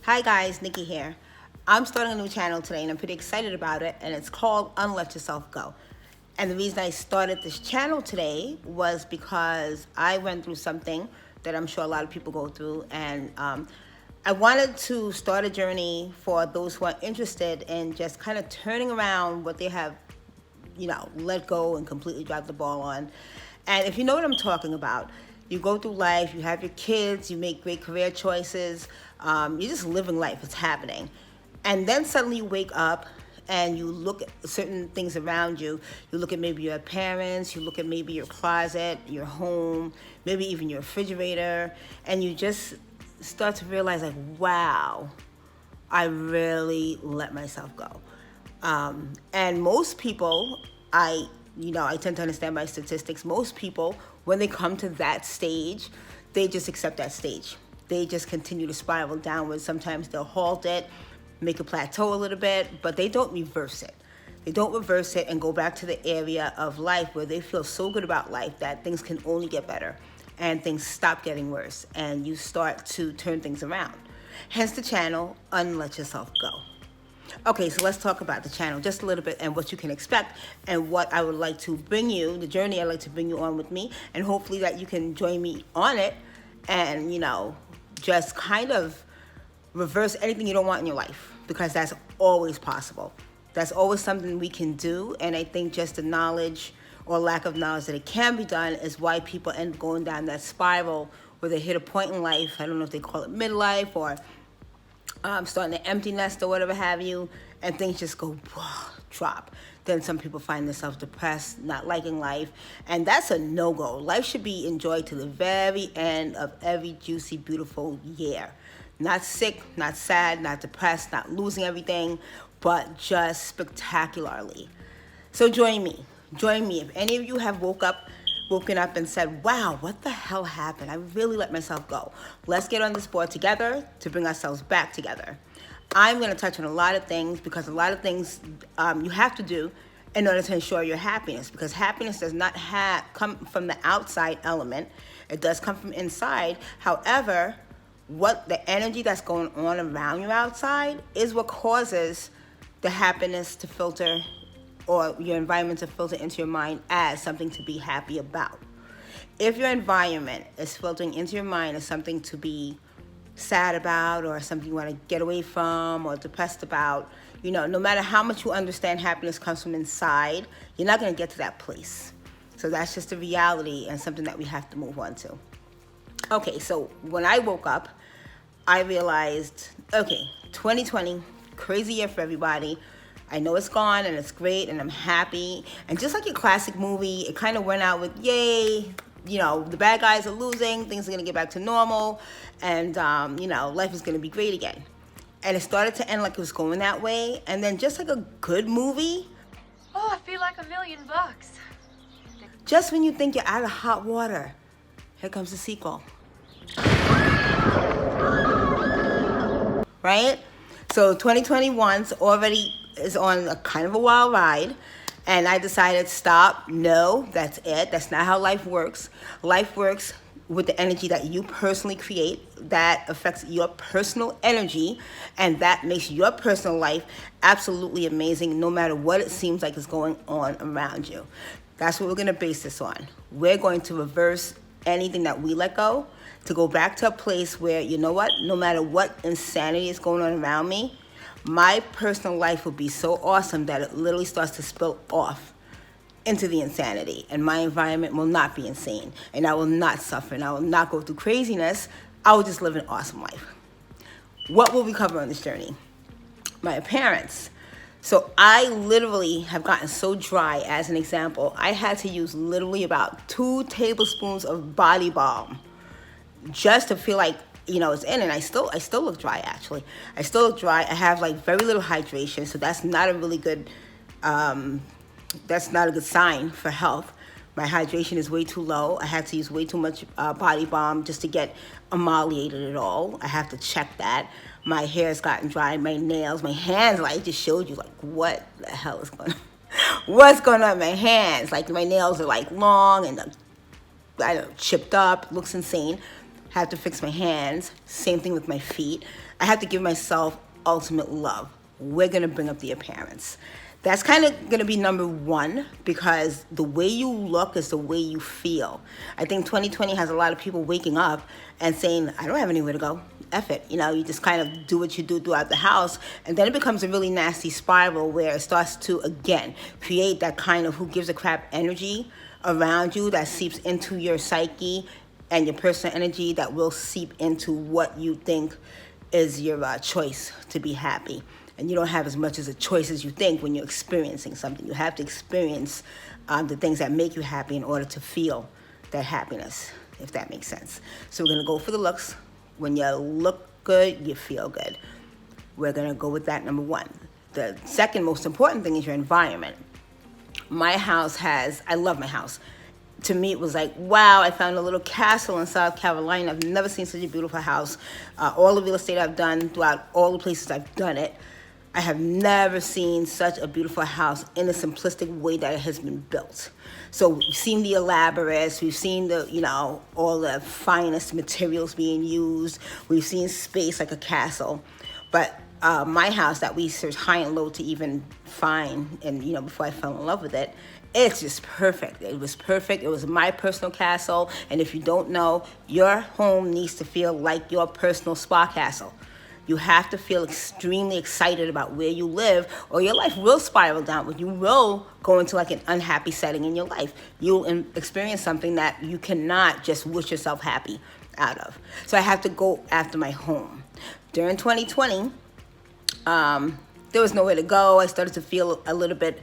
Hi guys, Nikki here. I'm starting a new channel today and I'm pretty excited about it, and it's called UnLET Myself Go. And the reason I started this channel today was because I went through something that I'm sure a lot of people go through, and I wanted to start a journey for those who are interested in just kind of turning around what they have, let go and completely drop the ball on. And if you know what I'm talking about, you go through life, you have your kids, you make great career choices, you're just living life, it's happening. And then suddenly you wake up and you look at certain things around you. You look at maybe your parents, you look at maybe your closet, your home, maybe even your refrigerator, and you just start to realize, like, wow, I really let myself go. And most people, I tend to understand by statistics, most people, when they come to that stage, they just accept that stage. They just continue to spiral downwards. Sometimes they'll halt it, make a plateau a little bit, but they don't reverse it. They don't reverse it and go back to the area of life where they feel so good about life that things can only get better and things stop getting worse and you start to turn things around. Hence the channel, UnLET Yourself Go. Okay, so let's talk about the channel just a little bit and what you can expect and what I would like to bring you, the journey I'd like to bring you on with me, and hopefully that you can join me on it and, just kind of reverse anything you don't want in your life, because that's always possible. That's always something we can do, and I think just the knowledge or lack of knowledge that it can be done is why people end up going down that spiral where they hit a point in life. I don't know if they call it midlife or starting an empty nest or whatever have you, and things just go drop. Then some people find themselves depressed, not liking life, and that's a no-go. Life should be enjoyed to the very end of every juicy, beautiful year. Not sick, not sad, not depressed, not losing everything, but just spectacularly. So join me. Join me. If any of you have woken up and said, wow, what the hell happened? I really let myself go. Let's get on this board together to bring ourselves back together. I'm going to touch on a lot of things, because a lot of things you have to do in order to ensure your happiness, because happiness does not come from the outside element. It does come from inside. However, what the energy that's going on around you outside is what causes the happiness to filter, or your environment to filter into your mind as something to be happy about. If your environment is filtering into your mind as something to be sad about, or something you want to get away from, or depressed about, no matter how much you understand happiness comes from inside, you're not going to get to that place. So that's just a reality and something that we have to move on to. Okay, so when I woke up, I realized, okay, 2020, crazy year for everybody. I know it's gone and it's great and I'm happy. And just like your classic movie, it kind of went out with, yay, the bad guys are losing, things are going to get back to normal, and, life is going to be great again. And it started to end like it was going that way. And then just like a good movie. Oh, I feel like $1 million. Just when you think you're out of hot water, here comes the sequel. Right? So 2021's already is on a kind of a wild ride, and I decided, stop, no, that's it. That's not how life works. Life works with the energy that you personally create, that affects your personal energy, and that makes your personal life absolutely amazing, no matter what it seems like is going on around you. That's what we're going to base this on. We're going to reverse anything that we let go, to go back to a place where, no matter what insanity is going on around me, my personal life will be so awesome that it literally starts to spill off into the insanity, and my environment will not be insane, and I will not suffer, and I will not go through craziness. I will just live an awesome life. What will we cover on this journey? My appearance. So I literally have gotten so dry. As an example, I had to use literally about 2 tablespoons of body balm just to feel like, it's in. And I still look dry, actually. I still look dry. I have like very little hydration, so that's not a really good, that's not a good sign for health. My hydration is way too low. I had to use way too much body balm just to get emoliated at all. I have to check that. My hair's gotten dry, my nails, my hands, like I just showed you, like, what the hell is going on? What's going on with my hands? Like, my nails are like long and I don't know, chipped up, looks insane. have to fix my hands. Same thing with my feet. I have to give myself ultimate love. We're going to bring up the appearance. That's kind of going to be number one, because the way you look is the way you feel. I think 2020 has a lot of people waking up and saying, I don't have anywhere to go. F it. You just kind of do what you do throughout the house. And then it becomes a really nasty spiral where it starts to, again, create that kind of who gives a crap energy around you that seeps into your psyche and your personal energy that will seep into what you think is your choice to be happy. And you don't have as much as a choice as you think when you're experiencing something. You have to experience the things that make you happy in order to feel that happiness, if that makes sense. So we're going to go for the looks. When you look good, you feel good. We're going to go with that, number one. The second most important thing is your environment. My house I love my house. To me, it was like, wow, I found a little castle in South Carolina. I've never seen such a beautiful house. All the real estate I've done throughout all the places I've done it, I have never seen such a beautiful house in a simplistic way that it has been built. So we've seen the elaborates, we've seen all the finest materials being used, we've seen space like a castle. But my house that we searched high and low to even find, and before I fell in love with it, it's just perfect. It was perfect. It was my personal castle. And if you don't know, your home needs to feel like your personal spa castle. You have to feel extremely excited about where you live, or your life will spiral downward. You will go into like an unhappy setting in your life. You'll experience something that you cannot just wish yourself happy out of. So I have to go after my home. During 2020, there was nowhere to go. I started to feel a little bit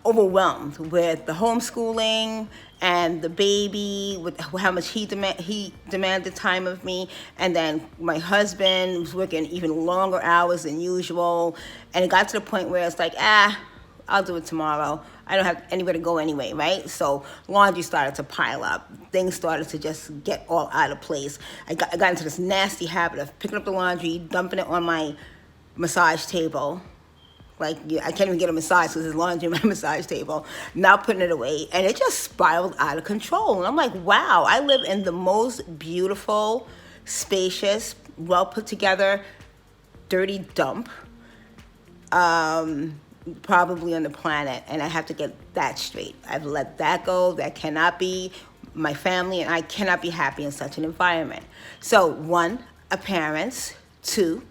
overwhelmed with the homeschooling and the baby, with how much he demanded time of me. And then my husband was working even longer hours than usual. And it got to the point where it's like, I'll do it tomorrow. I don't have anywhere to go anyway, right? So laundry started to pile up. Things started to just get all out of place. I got into this nasty habit of picking up the laundry, dumping it on my massage table. Like, I can't even get a massage because there's laundry on my massage table. Now putting it away. And it just spiraled out of control. And I'm like, wow, I live in the most beautiful, spacious, well put together, dirty dump probably on the planet. And I have to get that straight. I've let that go. That cannot be. My family and I cannot be happy in such an environment. So 1, appearance. 2,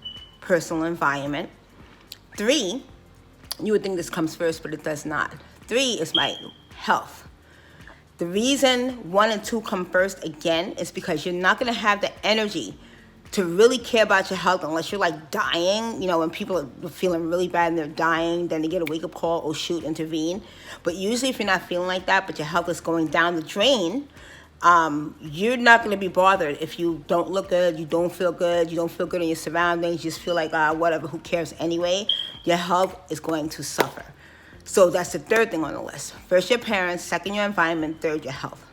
personal environment. 3, you would think this comes first, but it does not. 3 is my health. The reason 1 and 2 come first, again, is because you're not going to have the energy to really care about your health unless you're like dying. When people are feeling really bad and they're dying, then they get a wake-up call, oh shoot, intervene. But usually if you're not feeling like that, but your health is going down the drain, you're not going to be bothered if you don't look good, you don't feel good, you don't feel good in your surroundings, you just feel like, whatever, who cares anyway. Your health is going to suffer. So that's the third thing on the list. First, your parents. Second, your environment. Third, your health.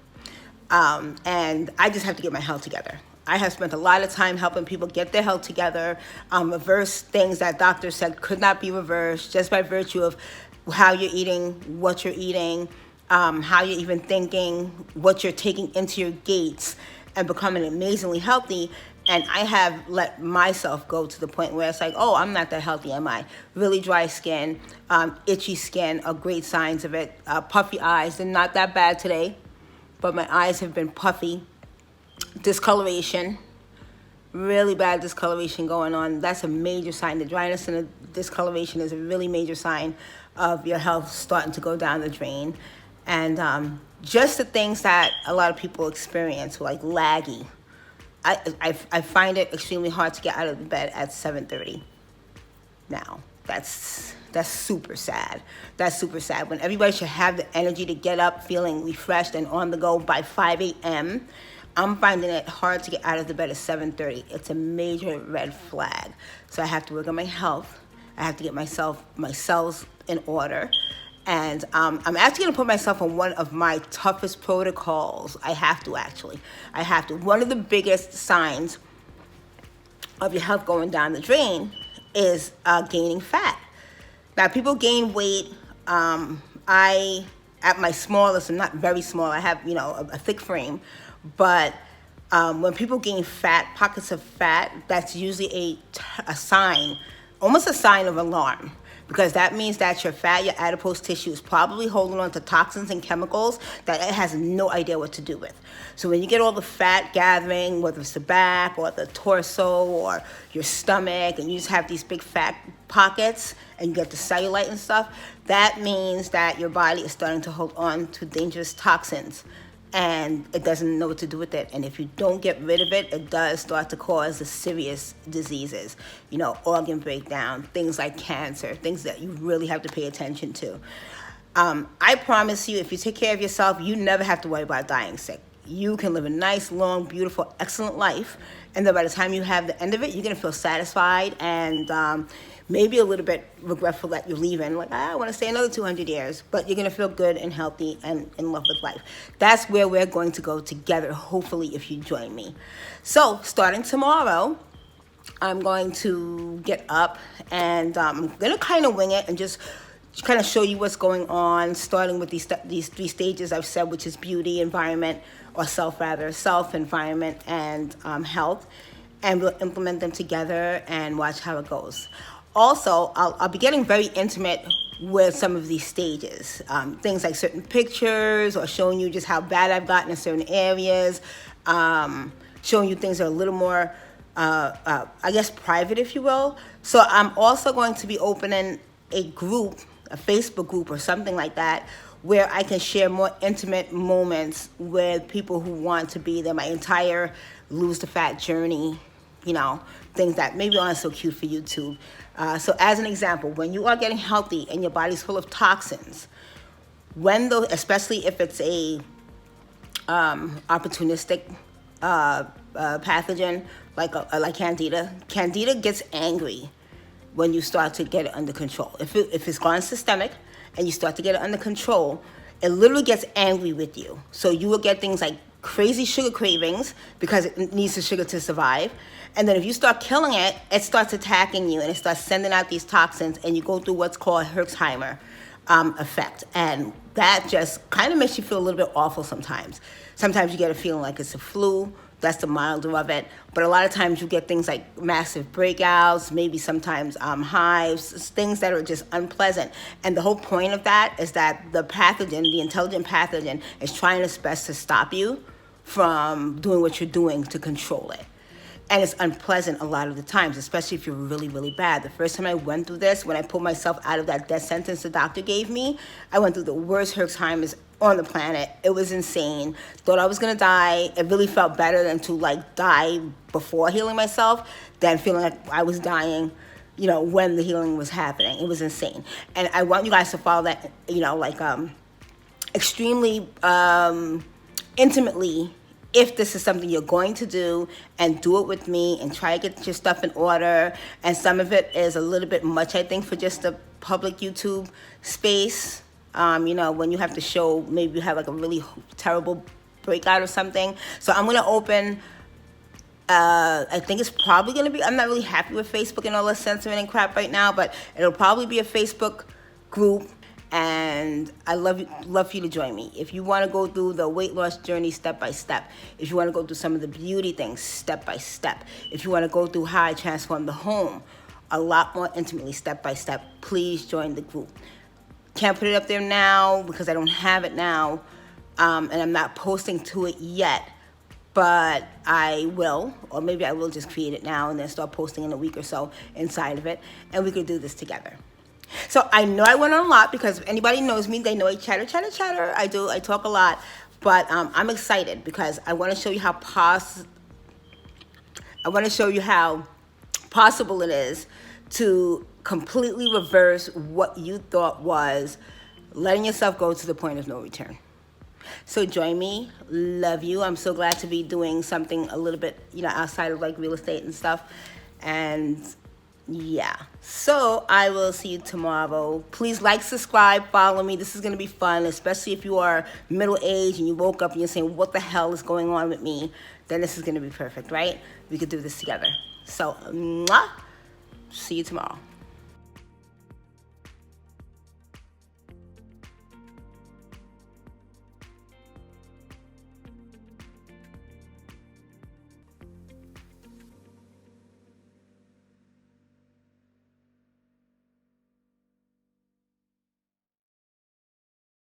And I just have to get my health together. I have spent a lot of time helping people get their health together, reverse things that doctors said could not be reversed just by virtue of how you're eating, what you're eating, how you're even thinking, what you're taking into your gates, and becoming amazingly healthy. And I have let myself go to the point where it's like, oh, I'm not that healthy, am I? Really dry skin, itchy skin are great signs of it. Puffy eyes, they're not that bad today, but my eyes have been puffy. Discoloration, really bad discoloration going on. That's a major sign. The dryness and the discoloration is a really major sign of your health starting to go down the drain. And just the things that a lot of people experience, like laggy. I find it extremely hard to get out of the bed at 7:30 now. That's super sad. That's super sad. When everybody should have the energy to get up feeling refreshed and on the go by 5 a.m., I'm finding it hard to get out of the bed at 7:30. It's a major red flag. So I have to work on my health. I have to get my cells in order. And I'm actually going to put myself on one of my toughest protocols. I have to. One of the biggest signs of your health going down the drain is gaining fat. Now, people gain weight. At my smallest, I'm not very small. I have, a thick frame. But When people gain fat, pockets of fat, that's usually a sign, almost a sign of alarm, because that means that your fat, your adipose tissue is probably holding on to toxins and chemicals that it has no idea what to do with. So when you get all the fat gathering, whether it's the back or the torso or your stomach, and you just have these big fat pockets and you get the cellulite and stuff, that means that your body is starting to hold on to dangerous toxins and it doesn't know what to do with it. And if you don't get rid of it, it does start to cause the serious diseases, organ breakdown, things like cancer, things that you really have to pay attention to. I promise you, if you take care of yourself, you never have to worry about dying sick. You can live a nice, long, beautiful, excellent life. And then by the time you have the end of it, you're going to feel satisfied and maybe a little bit regretful that you're leaving. Like, I want to stay another 200 years. But you're going to feel good and healthy and in love with life. That's where we're going to go together, hopefully, if you join me. So starting tomorrow, I'm going to get up and I'm going to kind of wing it and just kind of show you what's going on, starting with these 3 stages I've said, which is beauty, environment, or self, environment, and health. And we'll implement them together and watch how it goes. Also, I'll be getting very intimate with some of these stages. Things like certain pictures or showing you just how bad I've gotten in certain areas. Showing you things that are a little more, I guess, private, if you will. So I'm also going to be opening a group, a Facebook group or something like that, where I can share more intimate moments with people who want to be there, my entire lose the fat journey, things that maybe aren't so cute for YouTube. So as an example, when you are getting healthy and your body's full of toxins, especially if it's a opportunistic pathogen like Candida gets angry when you start to get it under control. If it's gone systemic and you start to get it under control, it literally gets angry with you. So you will get things like crazy sugar cravings because it needs the sugar to survive. And then if you start killing it, it starts attacking you and it starts sending out these toxins and you go through what's called Herxheimer effect. And that just kind of makes you feel a little bit awful sometimes. Sometimes you get a feeling like it's a flu. That's the milder of it. But a lot of times you get things like massive breakouts, maybe sometimes hives, things that are just unpleasant. And the whole point of that is that the pathogen, the intelligent pathogen, is trying its best to stop you from doing what you're doing to control it. And it's unpleasant a lot of the times, especially if you're really, really bad. The first time I went through this, when I pulled myself out of that death sentence the doctor gave me, I went through the worst Herxheimers on the planet. It was insane. Thought I was gonna die. It really felt better than to die before healing myself than feeling like I was dying, when the healing was happening. It was insane. And I want you guys to follow that, extremely intimately if this is something you're going to do, and do it with me and try to get your stuff in order. And some of it is a little bit much, I think, for just the public YouTube space. When you have to show, maybe you have a really terrible breakout or something. So I'm going to open, I think it's probably going to be, I'm not really happy with Facebook and all the censoring and crap right now, but it'll probably be a Facebook group. And I love for you to join me. If you want to go through the weight loss journey step by step, if you want to go through some of the beauty things step by step, if you want to go through how I transform the home a lot more intimately step by step, please join the group. Can't put it up there now because I don't have it now, and I'm not posting to it yet, but I will, or maybe I will just create it now and then start posting in a week or so inside of it, and we could do this together. So I know I went on a lot because if anybody knows me, they know I chatter. I talk a lot, but I'm excited because I want to show you how possible it is to completely reverse what you thought was letting yourself go to the point of no return. So join me. Love you. I'm so glad to be doing something a little bit, outside of real estate and stuff. And yeah, so I will see you tomorrow. Please subscribe, follow me. This is going to be fun, especially if you are middle-aged and you woke up and you're saying, what the hell is going on with me? Then this is going to be perfect, right? We could do this together. So, mwah. See you tomorrow.